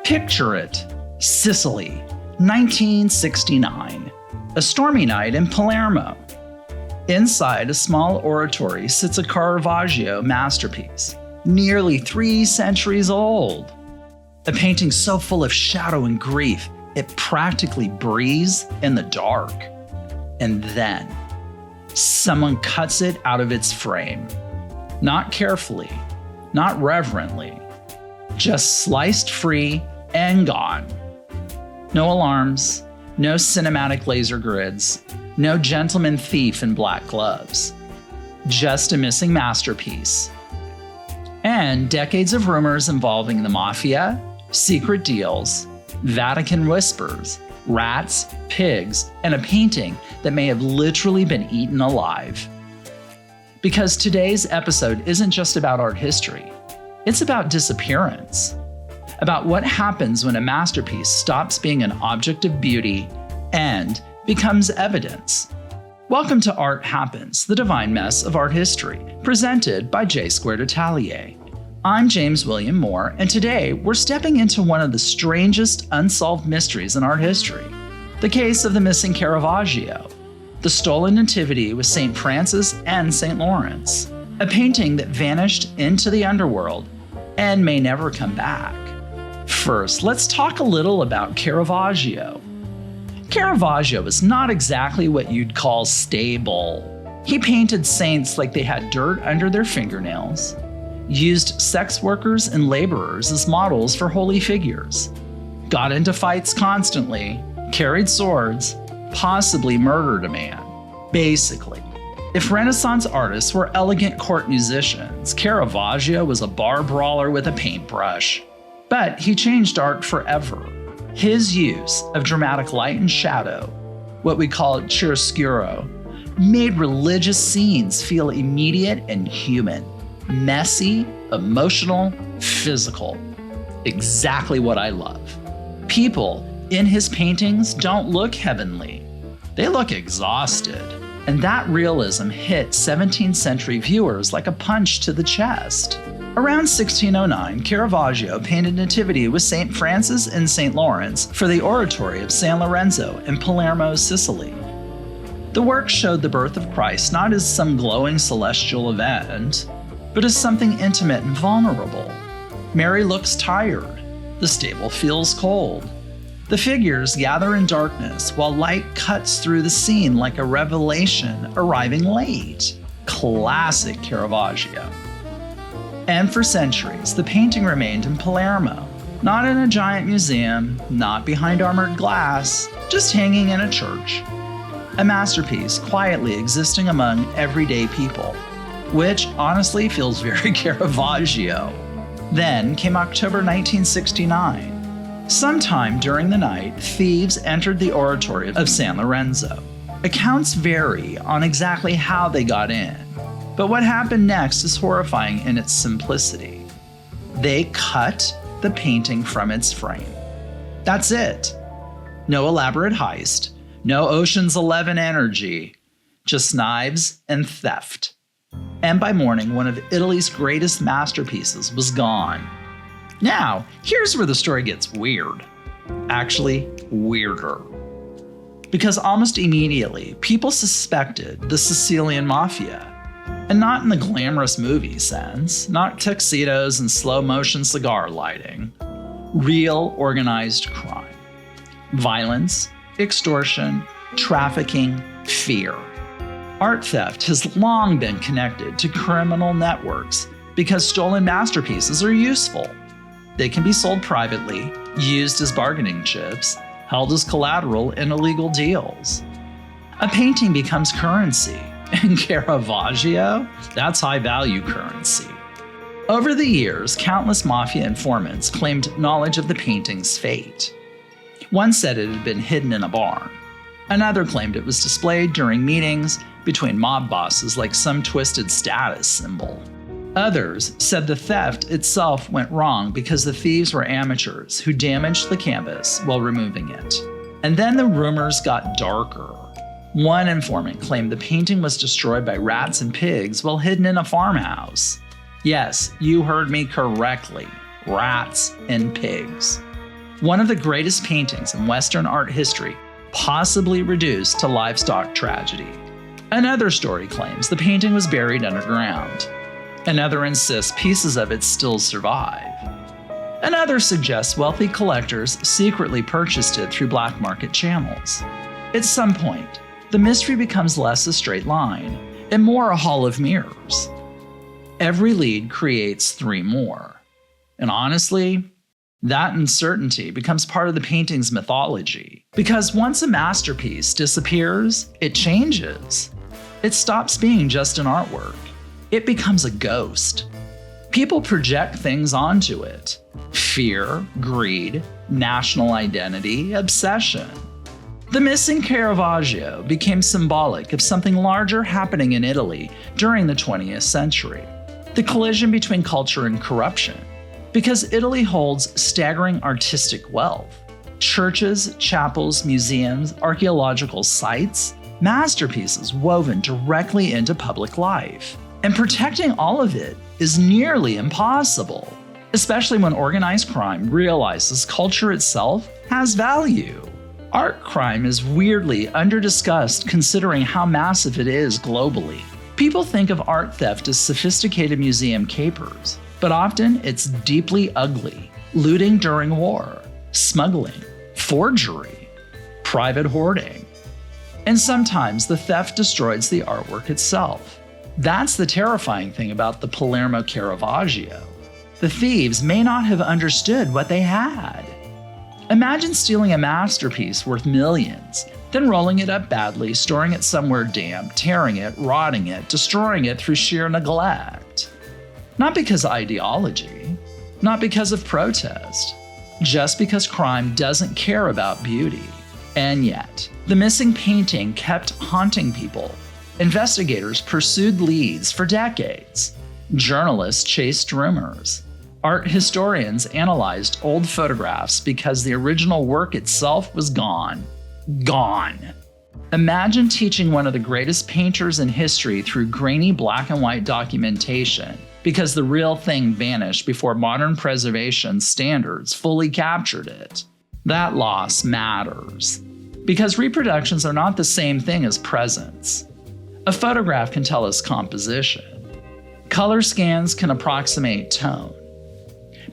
Picture it, Sicily, 1969. A stormy night in Palermo. Inside a small oratory sits a Caravaggio masterpiece, nearly 3 centuries old. A painting so full of shadow and grief, it practically breathes in the dark. And then, someone cuts it out of its frame. Not carefully, not reverently, just sliced free and gone. No alarms, no cinematic laser grids, no gentleman thief in black gloves. Just a missing masterpiece. And decades of rumors involving the Mafia, secret deals, Vatican whispers, rats, pigs, and a painting that may have literally been eaten alive. Because today's episode isn't just about art history, it's about disappearance. About what happens when a masterpiece stops being an object of beauty and becomes evidence. Welcome to Art Happens, the divine mess of art history, presented by J2 Atelier. I'm James William Moore, and today we're stepping into one of the strangest unsolved mysteries in art history, the case of the missing Caravaggio, the stolen Nativity with St. Francis and St. Lawrence, a painting that vanished into the underworld and may never come back. First, let's talk a little about Caravaggio. Caravaggio was not exactly what you'd call stable. He painted saints like they had dirt under their fingernails, used sex workers and laborers as models for holy figures, got into fights constantly, carried swords, possibly murdered a man. Basically, if Renaissance artists were elegant court musicians, Caravaggio was a bar brawler with a paintbrush. But he changed art forever. His use of dramatic light and shadow, what we call chiaroscuro, made religious scenes feel immediate and human, messy, emotional, physical. Exactly what I love. People in his paintings don't look heavenly. They look exhausted. And that realism hit 17th century viewers like a punch to the chest. Around 1609, Caravaggio painted Nativity with St. Francis and St. Lawrence for the Oratory of San Lorenzo in Palermo, Sicily. The work showed the birth of Christ not as some glowing celestial event, but as something intimate and vulnerable. Mary looks tired. The stable feels cold. The figures gather in darkness while light cuts through the scene like a revelation arriving late. Classic Caravaggio. And for centuries, the painting remained in Palermo, not in a giant museum, not behind armored glass, just hanging in a church. A masterpiece quietly existing among everyday people, which honestly feels very Caravaggio. Then came October 1969. Sometime during the night, thieves entered the Oratory of San Lorenzo. Accounts vary on exactly how they got in. But what happened next is horrifying in its simplicity. They cut the painting from its frame. That's it. No elaborate heist, no Ocean's 11 energy, just knives and theft. And by morning, one of Italy's greatest masterpieces was gone. Now, here's where the story gets weird. Actually, weirder. Because almost immediately, people suspected the Sicilian Mafia. And not in the glamorous movie sense, not tuxedos and slow-motion cigar lighting. Real organized crime. Violence, extortion, trafficking, fear. Art theft has long been connected to criminal networks because stolen masterpieces are useful. They can be sold privately, used as bargaining chips, held as collateral in illegal deals. A painting becomes currency. And Caravaggio? That's high-value currency. Over the years, countless Mafia informants claimed knowledge of the painting's fate. One said it had been hidden in a barn. Another claimed it was displayed during meetings between mob bosses like some twisted status symbol. Others said the theft itself went wrong because the thieves were amateurs who damaged the canvas while removing it. And then the rumors got darker. One informant claimed the painting was destroyed by rats and pigs while hidden in a farmhouse. Yes, you heard me correctly. Rats and pigs. one of the greatest paintings in Western art history, possibly reduced to livestock tragedy. Another story claims the painting was buried underground. Another insists pieces of it still survive. Another suggests wealthy collectors secretly purchased it through black market channels. At some point, the mystery becomes less a straight line and more a hall of mirrors. Every lead creates 3 more. And honestly, that uncertainty becomes part of the painting's mythology. Because once a masterpiece disappears, it changes. It stops being just an artwork. It becomes a ghost. People project things onto it. Fear, greed, national identity, obsession. The missing Caravaggio became symbolic of something larger happening in Italy during the 20th century. The collision between culture and corruption. Because Italy holds staggering artistic wealth. Churches, chapels, museums, archaeological sites, masterpieces woven directly into public life. And protecting all of it is nearly impossible, especially when organized crime realizes culture itself has value. Art crime is weirdly underdiscussed considering how massive it is globally. People think of art theft as sophisticated museum capers, but often it's deeply ugly. Looting during war, smuggling, forgery, private hoarding. And sometimes the theft destroys the artwork itself. That's the terrifying thing about the Palermo Caravaggio. The thieves may not have understood what they had. Imagine stealing a masterpiece worth millions, then rolling it up badly, storing it somewhere damp, tearing it, rotting it, destroying it through sheer neglect. Not because of ideology, not because of protest, just because crime doesn't care about beauty. And yet, the missing painting kept haunting people. Investigators pursued leads for decades. Journalists chased rumors. Art historians analyzed old photographs because the original work itself was gone. Gone. Imagine teaching one of the greatest painters in history through grainy black and white documentation because the real thing vanished before modern preservation standards fully captured it. That loss matters. Because reproductions are not the same thing as presence. A photograph can tell us composition. Color scans can approximate tone.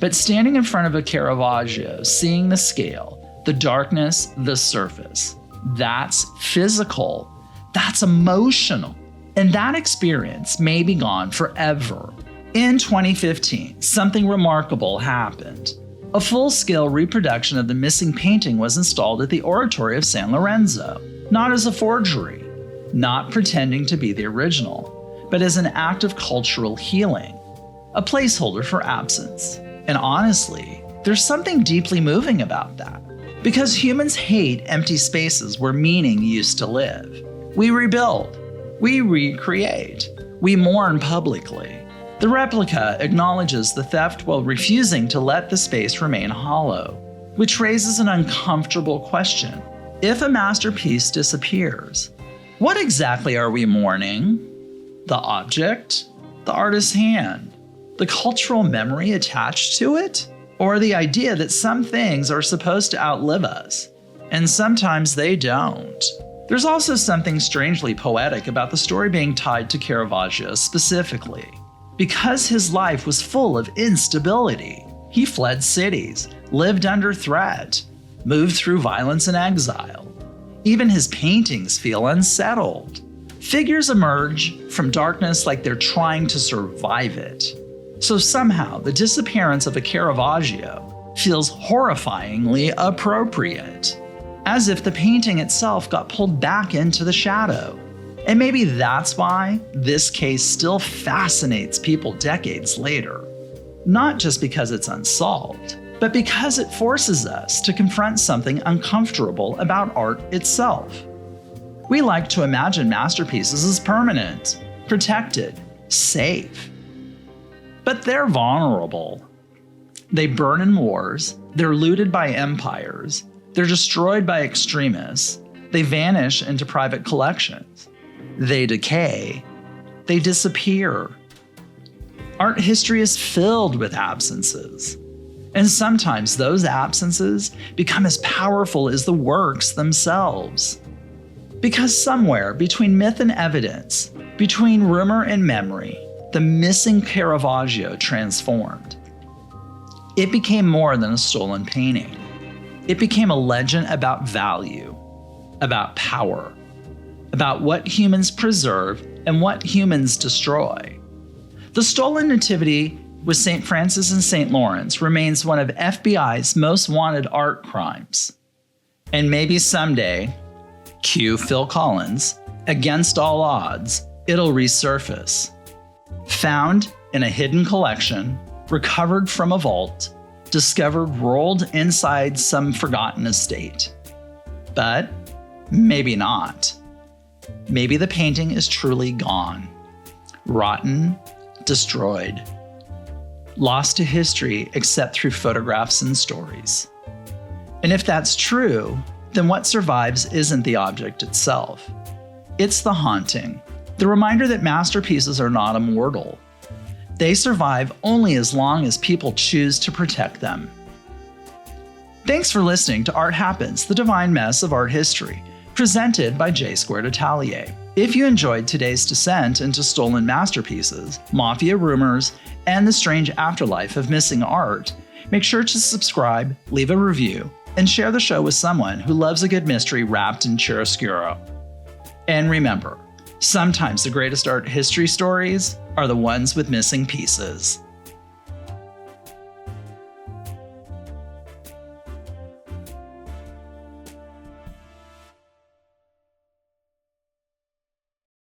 But standing in front of a Caravaggio, seeing the scale, the darkness, the surface, that's physical, that's emotional. And that experience may be gone forever. In 2015, something remarkable happened. A full-scale reproduction of the missing painting was installed at the Oratory of San Lorenzo, not as a forgery, not pretending to be the original, but as an act of cultural healing, a placeholder for absence. And honestly, there's something deeply moving about that. Because humans hate empty spaces where meaning used to live. We rebuild, we recreate, we mourn publicly. The replica acknowledges the theft while refusing to let the space remain hollow, which raises an uncomfortable question. If a masterpiece disappears, what exactly are we mourning? The object? The artist's hand? The cultural memory attached to it? Or the idea that some things are supposed to outlive us, and sometimes they don't? There's also something strangely poetic about the story being tied to Caravaggio specifically. Because his life was full of instability, he fled cities, lived under threat, moved through violence and exile. Even his paintings feel unsettled. Figures emerge from darkness like they're trying to survive it. So somehow, the disappearance of a Caravaggio feels horrifyingly appropriate, as if the painting itself got pulled back into the shadow. And maybe that's why this case still fascinates people decades later. Not just because it's unsolved, but because it forces us to confront something uncomfortable about art itself. We like to imagine masterpieces as permanent, protected, safe. But they're vulnerable. They burn in wars, they're looted by empires, they're destroyed by extremists, they vanish into private collections. They decay. They disappear. Art history is filled with absences. And sometimes those absences become as powerful as the works themselves. Because somewhere between myth and evidence, between rumor and memory, the missing Caravaggio transformed. It became more than a stolen painting. It became a legend about value, about power, about what humans preserve and what humans destroy. The stolen Nativity with St. Francis and St. Lawrence remains one of FBI's most wanted art crimes. And maybe someday, cue Phil Collins, against all odds, it'll resurface. Found in a hidden collection, recovered from a vault, discovered rolled inside some forgotten estate. But maybe not. Maybe the painting is truly gone, rotten, destroyed, lost to history except through photographs and stories. And if that's true, then what survives isn't the object itself. It's the haunting, the reminder that masterpieces are not immortal. They survive only as long as people choose to protect them. Thanks for listening to Art Happens, the divine mess of art history, presented by J2 Atelier. If you enjoyed today's descent into stolen masterpieces, Mafia rumors, and the strange afterlife of missing art, make sure to subscribe, leave a review, and share the show with someone who loves a good mystery wrapped in chiaroscuro. And remember, sometimes the greatest art history stories are the ones with missing pieces.